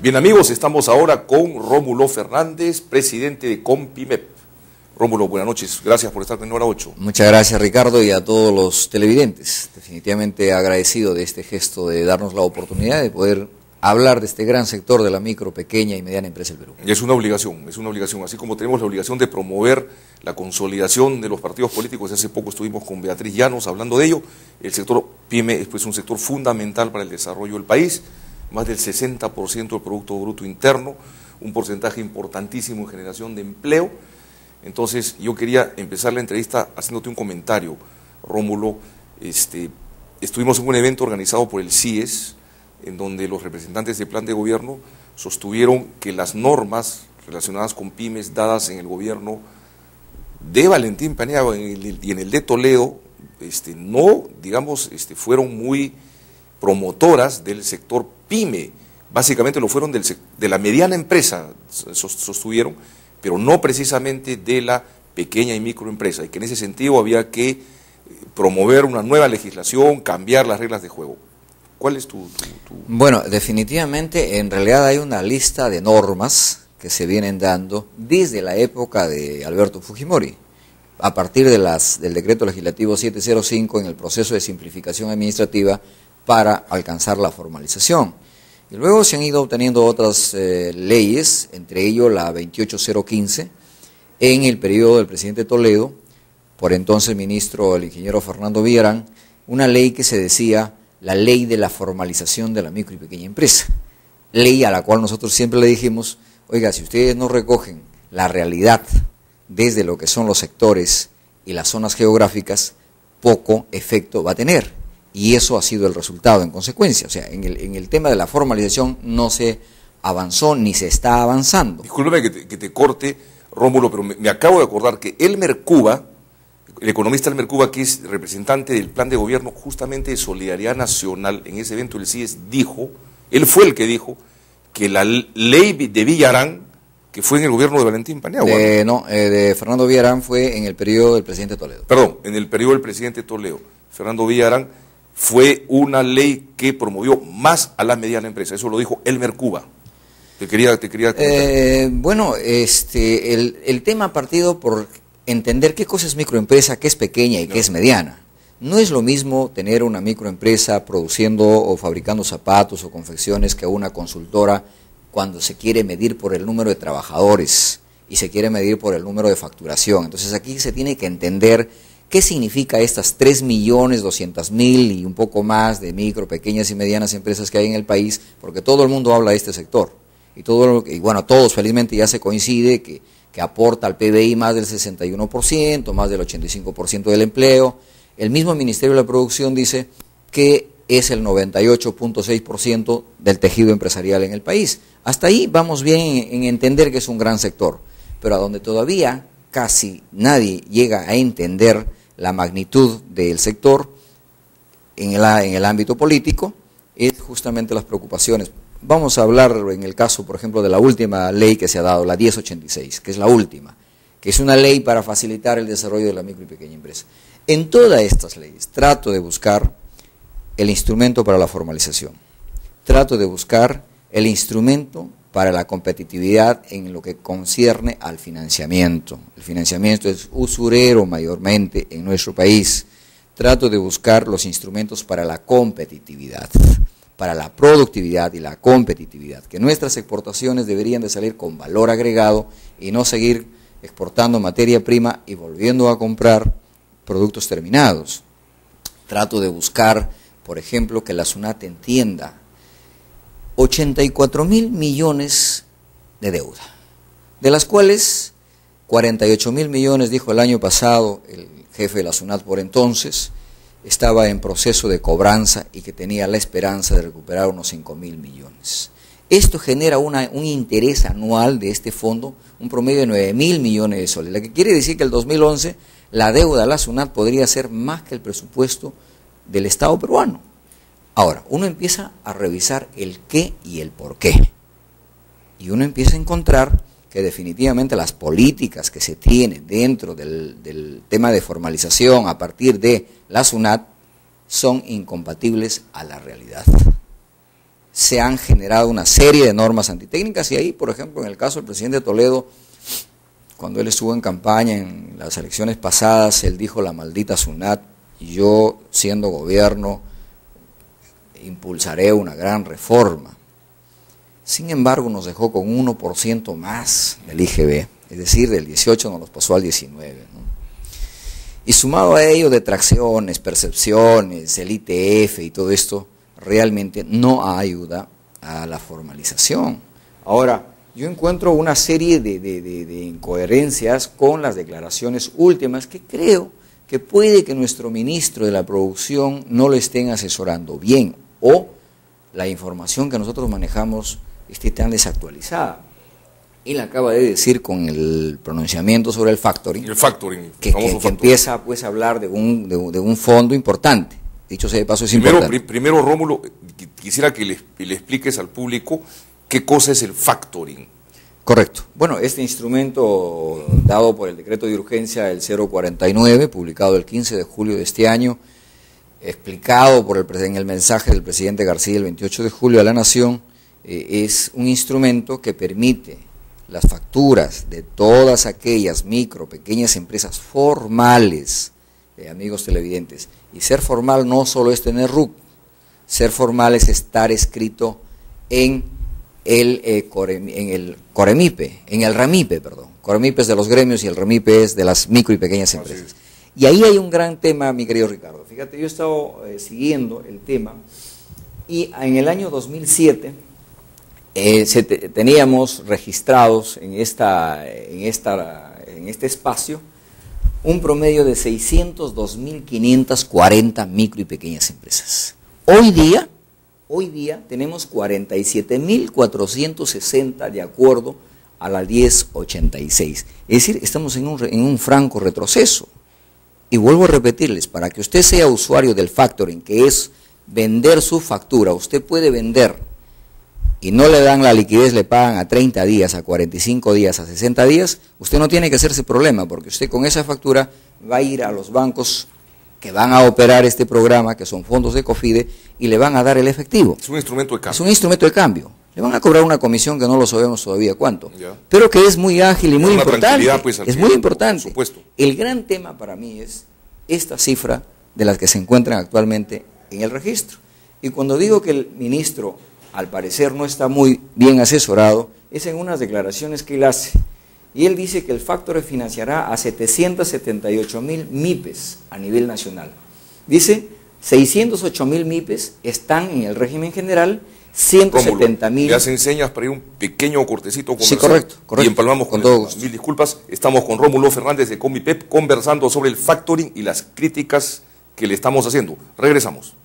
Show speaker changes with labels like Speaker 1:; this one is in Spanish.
Speaker 1: Bien amigos, estamos ahora con Rómulo Fernández, presidente de Compimep. Rómulo, buenas noches, gracias por estar en Hora 8.
Speaker 2: Muchas gracias Ricardo y a todos los televidentes. Definitivamente agradecido de este gesto de darnos la oportunidad de poder hablar de este gran sector de la micro, pequeña y mediana empresa del Perú.
Speaker 1: Es una obligación, así como tenemos la obligación de promover la consolidación de los partidos políticos. Hace poco estuvimos con Beatriz Llanos hablando de ello. El sector PYME es pues un sector fundamental para el desarrollo del país, más del 60% del Producto Bruto Interno, un porcentaje importantísimo en generación de empleo. Entonces yo quería empezar la entrevista haciéndote un comentario, Rómulo. Estuvimos en un evento organizado por el CIES, en donde los representantes del plan de gobierno sostuvieron que las normas relacionadas con pymes dadas en el gobierno de Valentín Paniagua y en el de Toledo, no, digamos, fueron muy promotoras del sector pyme. Básicamente lo fueron de la mediana empresa, sostuvieron, pero no precisamente de la pequeña y microempresa, y que en ese sentido había que promover una nueva legislación, cambiar las reglas de juego. ¿Cuál es tu...?
Speaker 2: Bueno, definitivamente, en realidad hay una lista de normas que se vienen dando desde la época de Alberto Fujimori, a partir de del decreto legislativo 705 en el proceso de simplificación administrativa para alcanzar la formalización. Y luego se han ido obteniendo otras leyes, entre ellos la 28015, en el periodo del presidente Toledo, por entonces ministro el ingeniero Fernando Villarán, una ley que se decía la ley de la formalización de la micro y pequeña empresa, ley a la cual nosotros siempre le dijimos, oiga, si ustedes no recogen la realidad desde lo que son los sectores y las zonas geográficas, poco efecto va a tener. Y eso ha sido el resultado en consecuencia. O sea, en el tema de la formalización no se avanzó ni se está avanzando.
Speaker 1: Discúlpeme que te corte, Rómulo, pero me acabo de acordar que Elmer Cuba, el economista Elmer Cuba, que es representante del plan de gobierno justamente de Solidaridad Nacional, en ese evento del CIES, él fue el que dijo que la ley de Villarán, que fue en el gobierno de Valentín Paniagua.
Speaker 2: De Fernando Villarán fue en el periodo del presidente Toledo.
Speaker 1: Perdón, en el periodo del presidente Toledo. Fernando Villarán fue una ley que promovió más a la mediana empresa. Eso lo dijo Elmer Cuba. Te quería
Speaker 2: bueno, el tema ha partido por entender qué cosa es microempresa, qué es pequeña y qué es mediana. No es lo mismo tener una microempresa produciendo o fabricando zapatos o confecciones que una consultora cuando se quiere medir por el número de trabajadores y se quiere medir por el número de facturación. Entonces aquí se tiene que entender qué significa estas 3.200.000 y un poco más de micro, pequeñas y medianas empresas que hay en el país, porque todo el mundo habla de este sector. Y bueno, todos felizmente ya se coincide que aporta al PBI más del 61%, más del 85% del empleo. El mismo Ministerio de la Producción dice que es el 98.6% del tejido empresarial en el país. Hasta ahí vamos bien en entender que es un gran sector, pero a donde todavía casi nadie llega a entender la magnitud del sector en el ámbito político es justamente las preocupaciones. Vamos a hablar en el caso, por ejemplo, de la última ley que se ha dado, la 1086, que es la última, que es una ley para facilitar el desarrollo de la micro y pequeña empresa. En todas estas leyes trato de buscar el instrumento para la formalización, trato de buscar el instrumento para la competitividad en lo que concierne al financiamiento. El financiamiento es usurero mayormente en nuestro país. Trato de buscar los instrumentos para la competitividad, para la productividad y la competitividad, que nuestras exportaciones deberían de salir con valor agregado y no seguir exportando materia prima y volviendo a comprar productos terminados. Trato de buscar, por ejemplo, que la SUNAT entienda 84.000 millones de deuda, de las cuales 48.000 millones, dijo el año pasado el jefe de la SUNAT por entonces, estaba en proceso de cobranza y que tenía la esperanza de recuperar unos 5.000 millones. Esto genera un interés anual de este fondo, un promedio de 9.000 millones de soles, lo que quiere decir que el 2011 la deuda de la SUNAT podría ser más que el presupuesto del Estado peruano. Ahora, uno empieza a revisar el qué y el por qué, y uno empieza a encontrar que definitivamente las políticas que se tienen dentro del tema de formalización a partir de la SUNAT son incompatibles a la realidad. se han generado una serie de normas antitécnicas y ahí, por ejemplo, en el caso del presidente Toledo, cuando él estuvo en campaña en las elecciones pasadas, él dijo la maldita SUNAT, y yo, siendo gobierno, impulsaré una gran reforma. Sin embargo, nos dejó con 1% más del IGB, es decir, del 18 nos los pasó al 19, ¿no? Y sumado a ello, detracciones, percepciones, el ITF y todo esto, realmente no ayuda a la formalización. Ahora, yo encuentro una serie de incoherencias con las declaraciones últimas que creo que puede que nuestro ministro de la Producción no lo estén asesorando bien o la información que nosotros manejamos esté tan desactualizada. Él acaba de decir con el pronunciamiento sobre el factoring, que empieza pues a hablar de un fondo importante. Dicho sea de paso, es importante.
Speaker 1: Primero, Rómulo, quisiera que le expliques al público qué cosa es el factoring.
Speaker 2: Correcto. Bueno, este instrumento dado por el decreto de urgencia el 049, publicado el 15 de julio de este año, explicado en el mensaje del presidente García el 28 de julio a la Nación, es un instrumento que permite las facturas de todas aquellas micro, pequeñas empresas formales, amigos televidentes. Y ser formal no solo es tener RUC, ser formal es estar escrito en el REMIPE, perdón. COREMIPE es de los gremios y el REMIPE es de las micro y pequeñas empresas. Y ahí hay un gran tema, mi querido Ricardo. Fíjate, yo he estado siguiendo el tema y en el año 2007 teníamos registrados en este espacio un promedio de 602.540 micro y pequeñas empresas. Hoy día tenemos 47.460 de acuerdo a la 1086. Es decir, estamos en un franco retroceso. Y vuelvo a repetirles, para que usted sea usuario del factoring, que es vender su factura, usted puede vender y no le dan la liquidez, le pagan a 30 días, a 45 días, a 60 días, usted no tiene que hacerse problema, porque usted con esa factura va a ir a los bancos que van a operar este programa, que son fondos de COFIDE, y le van a dar el efectivo.
Speaker 1: Es un instrumento de cambio.
Speaker 2: Es un instrumento de cambio. Le van a cobrar una comisión que no lo sabemos todavía cuánto, pero que es muy ágil y muy importante.
Speaker 1: Pues,
Speaker 2: es muy importante.
Speaker 1: Por supuesto.
Speaker 2: El gran tema para mí es esta cifra de las que se encuentran actualmente en el registro. Y cuando digo que el ministro, al parecer, no está muy bien asesorado, es en unas declaraciones que él hace. Y él dice que el factor financiará a 778.000 MIPES a nivel nacional. Dice, 608.000 MIPES están en el régimen general, 170.000...
Speaker 1: Le hacen señas para ir un pequeño cortecito comercial.
Speaker 2: Sí, correcto.
Speaker 1: Y empalmamos con
Speaker 2: todo gusto.
Speaker 1: Mil disculpas, estamos con Rómulo Fernández de Comipep conversando sobre el factoring y las críticas que le estamos haciendo. Regresamos.